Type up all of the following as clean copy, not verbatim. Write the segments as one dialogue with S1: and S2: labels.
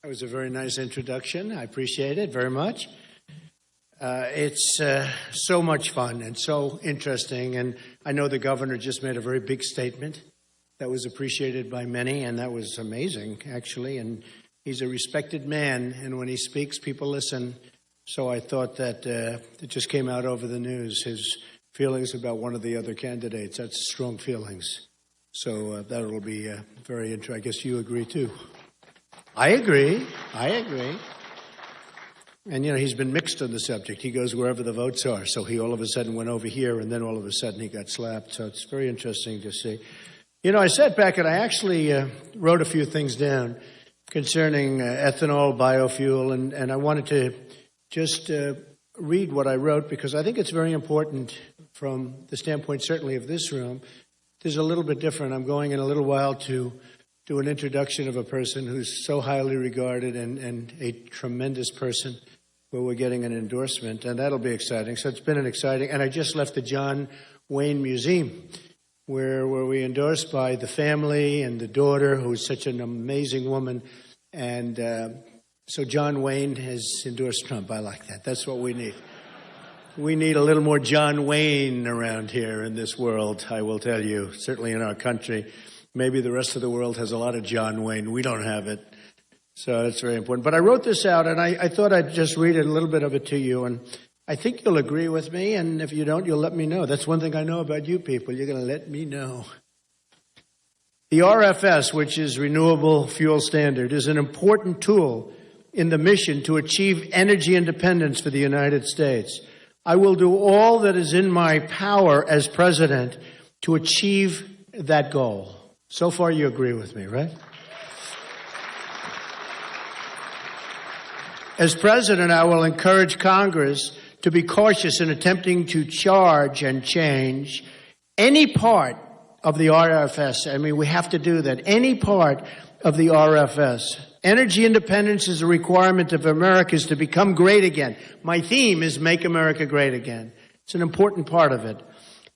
S1: That was a very nice introduction. I appreciate it very much. It's so much fun and so interesting. And I know the governor just made a very big statement that was appreciated by many, and that was amazing, actually. And he's a respected man, and when he speaks, people listen. So I thought that it just came out over the news, his feelings about one of the other candidates. That's strong feelings. So that'll be very interesting. I guess you agree, too. I agree. And, you know, he's been mixed on the subject. He goes wherever the votes are. So he all of a sudden went over here, and then all of a sudden he got slapped. So it's very interesting to see. You know, I sat back and I actually wrote a few things down concerning ethanol, biofuel, and I wanted to just read what I wrote because I think it's very important from the standpoint certainly of this room. This is a little bit different. I'm going in a little while to do an introduction of a person who's so highly regarded and a tremendous person where we're getting an endorsement, and that'll be exciting. So it's been an exciting, and I just left the John Wayne Museum where we endorsed by the family and the daughter, who's such an amazing woman. And so John Wayne has endorsed Trump. I like that. That's what we need. We need a little more John Wayne around here in this world, I will tell you, certainly in our country. Maybe the rest of the world has a lot of John Wayne. We don't have it. So that's very important. But I wrote this out, and I thought I'd just read a little bit of it to you. And I think you'll agree with me, and if you don't, you'll let me know. That's one thing I know about you people. You're going to let me know. The RFS, which is Renewable Fuel Standard, is an important tool in the mission to achieve energy independence for the United States. I will do all that is in my power as president to achieve that goal. So far, you agree with me, right? As president, I will encourage Congress to be cautious in attempting to charge and change any part of the RFS. I mean, we have to do that. Any part of the RFS. Energy independence is a requirement of America's to become great again. My theme is Make America Great Again. It's an important part of it.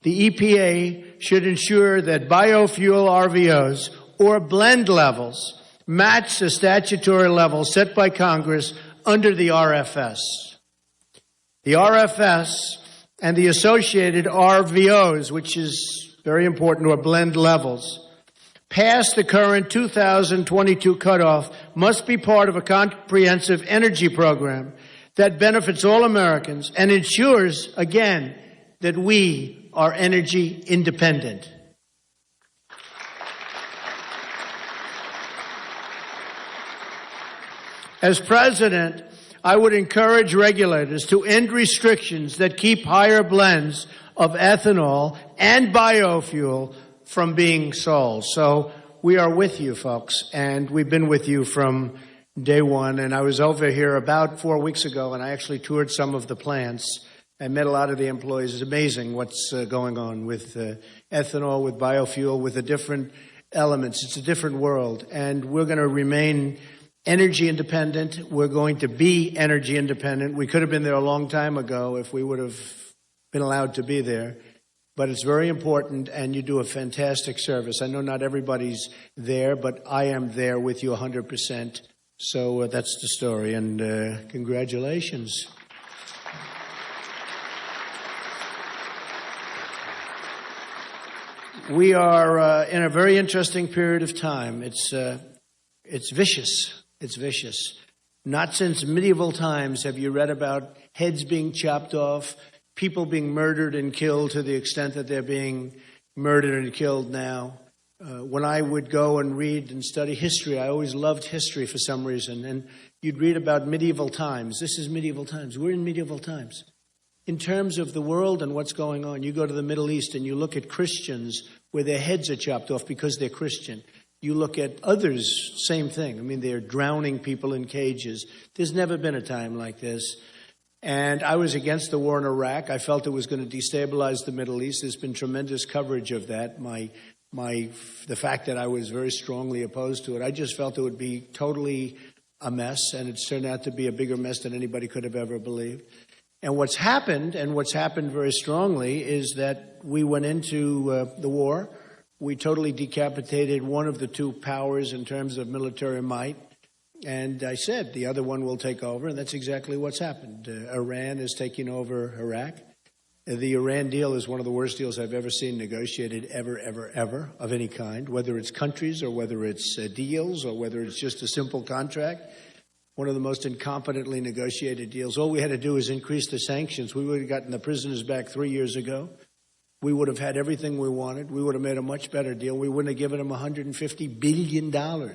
S1: The EPA should ensure that biofuel RVOs or blend levels match the statutory level set by Congress under the RFS. The RFS and the associated RVOs, which is very important, or blend levels, past the current 2022 cutoff, must be part of a comprehensive energy program that benefits all Americans and ensures, again, that we are energy independent. As president, I would encourage regulators to end restrictions that keep higher blends of ethanol and biofuel from being sold. So we are with you, folks, and we've been with you from day one. And I was over here about 4 weeks ago, and I actually toured some of the plants. I met a lot of the employees. It's amazing what's going on with ethanol, with biofuel, with the different elements. It's a different world, and we're going to remain energy independent. We're going to be energy independent. We could have been there a long time ago if we would have been allowed to be there. But it's very important, and you do a fantastic service. I know not everybody's there, but I am there with you 100%. So that's the story, and congratulations. We are in a very interesting period of time. It's vicious. It's vicious. Not since medieval times have you read about heads being chopped off, people being murdered and killed to the extent that they're being murdered and killed now. When I would go and read and study history, I always loved history for some reason. And you'd read about medieval times. This is medieval times. We're in medieval times. In terms of the world and what's going on, you go to the Middle East and you look at Christians where their heads are chopped off because they're Christian. You look at others, same thing. I mean, they're drowning people in cages. There's never been a time like this. And I was against the war in Iraq. I felt it was going to destabilize the Middle East. There's been tremendous coverage of that. The fact that I was very strongly opposed to it, I just felt it would be totally a mess, and it's turned out to be a bigger mess than anybody could have ever believed. And what's happened very strongly, is that we went into the war. We totally decapitated one of the two powers in terms of military might. And I said the other one will take over, and that's exactly what's happened. Iran is taking over Iraq. The Iran deal is one of the worst deals I've ever seen negotiated ever of any kind, whether it's countries or whether it's deals or whether it's just a simple contract. One of the most incompetently negotiated deals. All we had to do is increase the sanctions. We would have gotten the prisoners back 3 years ago. We would have had everything we wanted. We would have made a much better deal. We wouldn't have given them $150 billion. I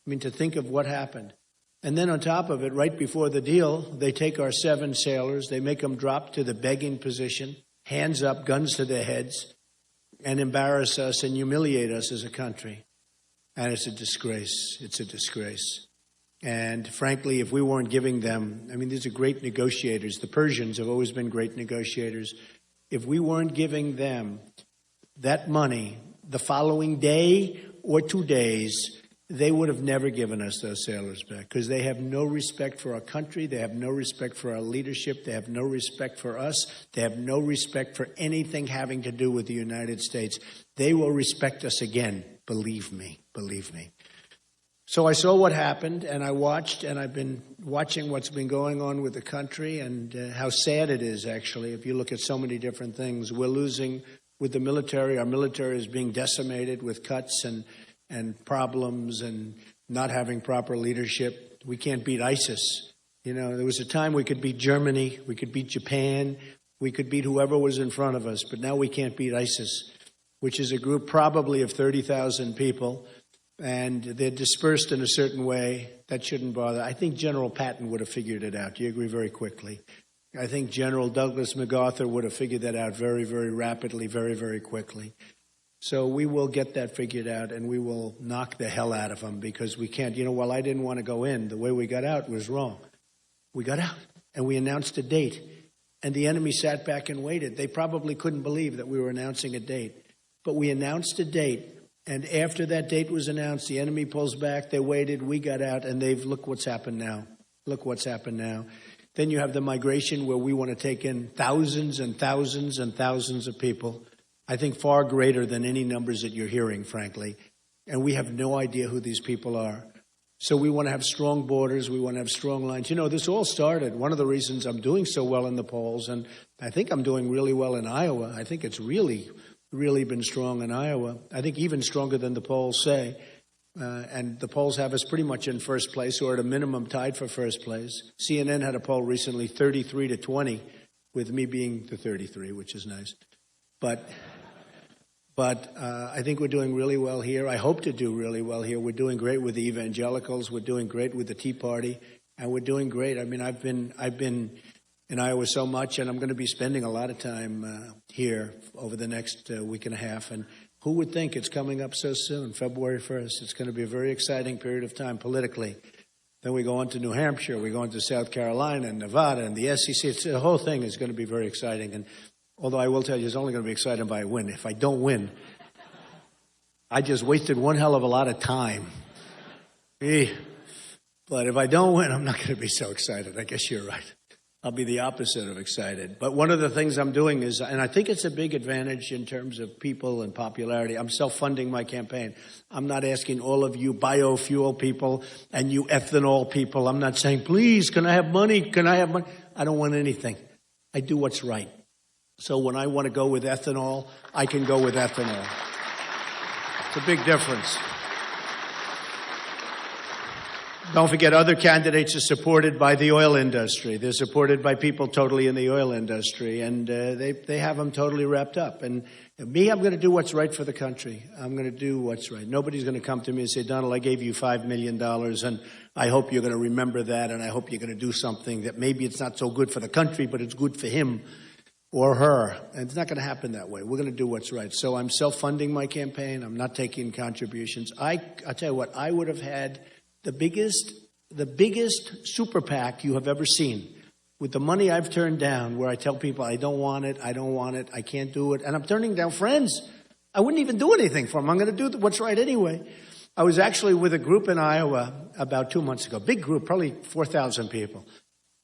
S1: mean, to think of what happened. And then on top of it, right before the deal, they take our 7 sailors, they make them drop to the begging position, hands up, guns to their heads, and embarrass us and humiliate us as a country. And it's a disgrace. It's a disgrace. And frankly, if we weren't giving them, I mean, these are great negotiators. The Persians have always been great negotiators. If we weren't giving them that money the following day or 2 days, they would have never given us those sailors back, because they have no respect for our country. They have no respect for our leadership. They have no respect for us. They have no respect for anything having to do with the United States. They will respect us again. Believe me, believe me. So I saw what happened, and I watched, and I've been watching what's been going on with the country and how sad it is, actually. If you look at so many different things, we're losing with the military. Our military is being decimated with cuts and problems and not having proper leadership. We can't beat ISIS. You know, there was a time we could beat Germany, we could beat Japan, we could beat whoever was in front of us, but now we can't beat ISIS, which is a group probably of 30,000 people, and they're dispersed in a certain way. That shouldn't bother. I think General Patton would have figured it out. Do you agree? Very quickly. I think General Douglas MacArthur would have figured that out very, very rapidly, very, very quickly. So we will get that figured out, and we will knock the hell out of them, because we can't. You know, while I didn't want to go in, the way we got out was wrong. We got out, and we announced a date, and the enemy sat back and waited. They probably couldn't believe that we were announcing a date, but we announced a date, and after that date was announced, the enemy pulls back, they waited, we got out, and look what's happened now. Look what's happened now. Then you have the migration, where we want to take in thousands and thousands and thousands of people. I think far greater than any numbers that you're hearing, frankly. And we have no idea who these people are. So we want to have strong borders. We want to have strong lines. You know, this all started. One of the reasons I'm doing so well in the polls, and I think I'm doing really well in Iowa. I think it's really been strong in Iowa. I think even stronger than the polls say. And the polls have us pretty much in first place, or at a minimum tied for first place. CNN had a poll recently, 33-20, with me being the 33, which is nice. But I think we're doing really well here. I hope to do really well here. We're doing great with the evangelicals. We're doing great with the Tea Party, and we're doing great. I mean, I've been in Iowa so much, and I'm going to be spending a lot of time here over the next week and a half. And who would think it's coming up so soon, February 1st? It's going to be a very exciting period of time politically. Then we go on to New Hampshire. We go on to South Carolina and Nevada and the SEC. The whole thing is going to be very exciting. And although I will tell you, it's only going to be exciting if I win. If I don't win, I just wasted one hell of a lot of time. But if I don't win, I'm not going to be so excited. I guess you're right. I'll be the opposite of excited. But one of the things I'm doing is, and I think it's a big advantage in terms of people and popularity, I'm self-funding my campaign. I'm not asking all of you biofuel people and you ethanol people. I'm not saying, please, can I have money? Can I have money? I don't want anything. I do what's right. So when I want to go with ethanol, I can go with ethanol. It's a big difference. Don't forget, other candidates are supported by the oil industry. They're supported by people totally in the oil industry, and they have them totally wrapped up. And me, I'm going to do what's right for the country. I'm going to do what's right. Nobody's going to come to me and say, Donald, I gave you $5 million, and I hope you're going to remember that, and I hope you're going to do something that maybe it's not so good for the country, but it's good for him or her. And it's not going to happen that way. We're going to do what's right. So I'm self-funding my campaign. I'm not taking contributions. I'll tell you what, I would have had the biggest super PAC you have ever seen, with the money I've turned down, where I tell people I don't want it, I can't do it, and I'm turning down friends. I wouldn't even do anything for them. I'm going to do what's right anyway. I was actually with a group in Iowa about 2 months ago, big group, probably 4,000 people.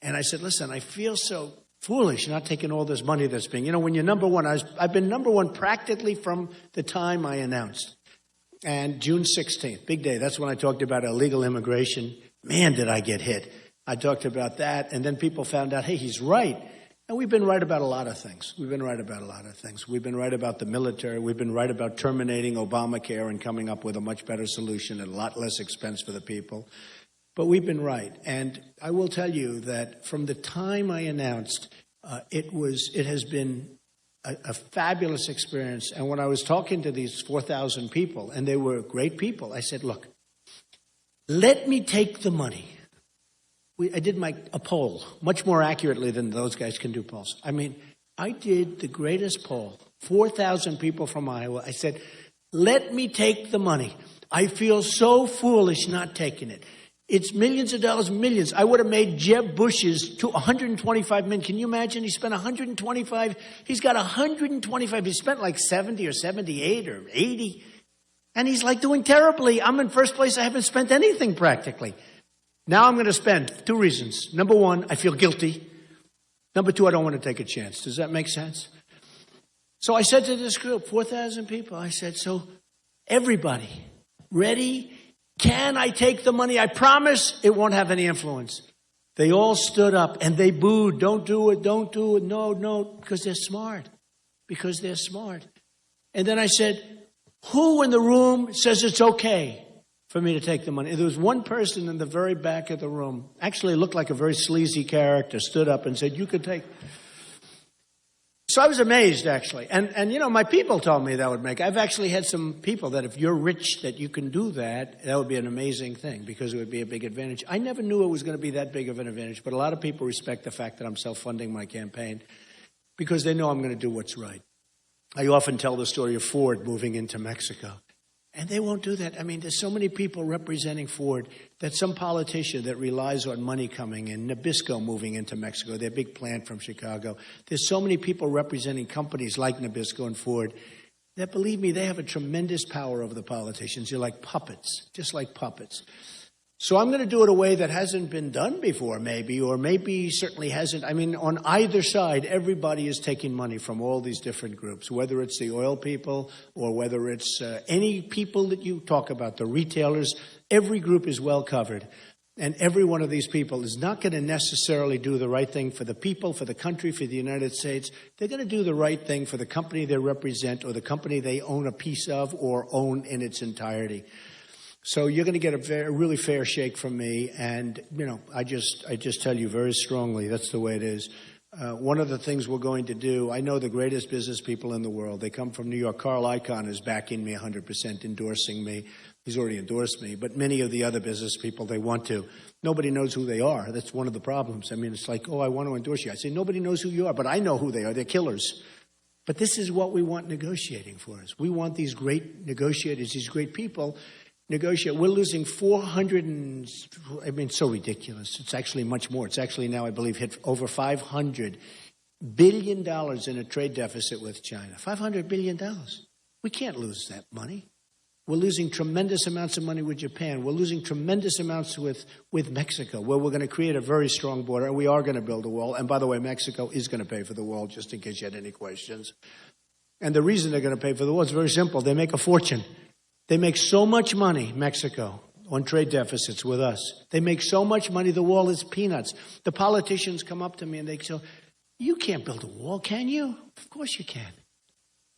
S1: And I said, listen, I feel so foolish not taking all this money that's being, when you're number one, I've been number one practically from the time I announced. And June 16th, big day. That's when I talked about illegal immigration. Man, did I get hit. I talked about that, and then people found out, hey, he's right. And we've been right about a lot of things. We've been right about a lot of things. We've been right about the military. We've been right about terminating Obamacare and coming up with a much better solution at a lot less expense for the people. But we've been right. And I will tell you that from the time I announced, it has been a fabulous experience. And when I was talking to these 4,000 people, and they were great people, I said, look, let me take the money. I did a poll much more accurately than those guys can do polls. I mean, I did the greatest poll, 4,000 people from Iowa. I said, let me take the money. I feel so foolish not taking it. It's millions of dollars, millions. I would have made Jeb Bush's to 125 million. Can you imagine? He spent 125. He's got 125. He spent like 70 or 78 or 80. And he's like doing terribly. I'm in first place. I haven't spent anything practically. Now I'm going to spend. 2 reasons. Number 1, I feel guilty. Number 2, I don't want to take a chance. Does that make sense? So I said to this group, 4,000 people, I said, so everybody, ready? Can I take the money? I promise it won't have any influence. They all stood up and they booed. Don't do it. Don't do it. No, no, because they're smart. Because they're smart. And then I said, who in the room says it's okay for me to take the money? And there was one person in the very back of the room, actually looked like a very sleazy character, stood up and said, you could take. So I was amazed, actually. And you know, my people told me that would make. I've actually had some people that if you're rich, that you can do that, that would be an amazing thing because it would be a big advantage. I never knew it was going to be that big of an advantage, but a lot of people respect the fact that I'm self-funding my campaign because they know I'm going to do what's right. I often tell the story of Ford moving into Mexico. And they won't do that. I mean, there's so many people representing Ford that some politician that relies on money coming in, Nabisco moving into Mexico, their big plant from Chicago. There's so many people representing companies like Nabisco and Ford that, believe me, they have a tremendous power over the politicians. You're like puppets, just like puppets. So I'm going to do it a way that hasn't been done before, maybe, or maybe certainly hasn't. I mean, on either side, everybody is taking money from all these different groups, whether it's the oil people or whether it's any people that you talk about, the retailers. Every group is well covered. And every one of these people is not going to necessarily do the right thing for the people, for the country, for the United States. They're going to do the right thing for the company they represent or the company they own a piece of or own in its entirety. So you're going to get a really fair shake from me, and you know, I just tell you very strongly that's the way it is. One of the things we're going to do, I know the greatest business people in the world. They come from New York. Carl Icahn is backing me 100%, endorsing me. He's already endorsed me, but many of the other business people, they want to. Nobody knows who they are. That's one of the problems. I mean, it's like, oh, I want to endorse you. I say, nobody knows who you are, but I know who they are. They're killers. But this is what we want negotiating for us. We want these great negotiators, these great people negotiate. We're losing 400 and, I mean, so ridiculous. It's actually much more. It's actually now, I believe, hit over $500 billion in a trade deficit with China. $500 billion. We can't lose that money. We're losing tremendous amounts of money with Japan. We're losing tremendous amounts with Mexico, where we're going to create a very strong border, and we are going to build a wall. And by the way, Mexico is going to pay for the wall, just in case you had any questions. And the reason they're going to pay for the wall is very simple. They make a fortune. They make so much money, Mexico, on trade deficits with us. They make so much money, the wall is peanuts. The politicians come up to me and they say, you can't build a wall, can you? Of course you can.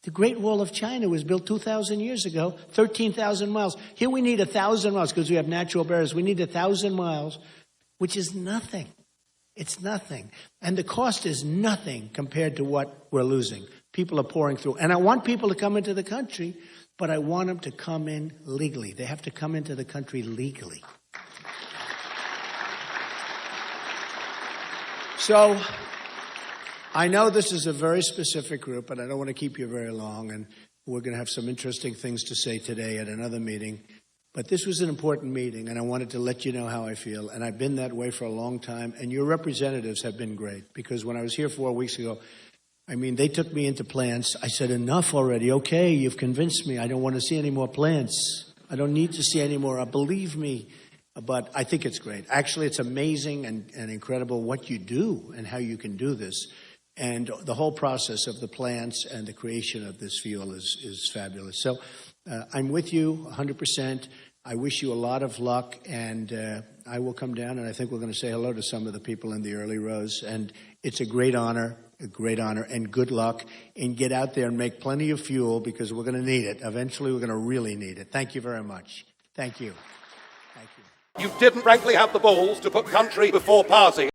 S1: The Great Wall of China was built 2,000 years ago, 13,000 miles. Here we need 1,000 miles because we have natural barriers. We need 1,000 miles, which is nothing. It's nothing. And the cost is nothing compared to what we're losing. People are pouring through. And I want people to come into the country, but I want them to come in legally. They have to come into the country legally. So I know this is a very specific group, and I don't want to keep you very long, and we're going to have some interesting things to say today at another meeting. But this was an important meeting, and I wanted to let you know how I feel. And I've been that way for a long time, and your representatives have been great, because when I was here 4 weeks ago, I mean, they took me into plants. I said, enough already. Okay, you've convinced me. I don't want to see any more plants. I don't need to see any more. Believe me. But I think it's great. Actually, it's amazing and incredible what you do and how you can do this. And the whole process of the plants and the creation of this fuel is fabulous. So I'm with you 100%. I wish you a lot of luck. And I will come down, and I think we're going to say hello to some of the people in the early rows. And it's a great honor, and good luck. And get out there and make plenty of fuel, because we're going to need it. Eventually, we're going to really need it. Thank you very much. Thank you. Thank you.
S2: You didn't, frankly, have the balls to put country before party.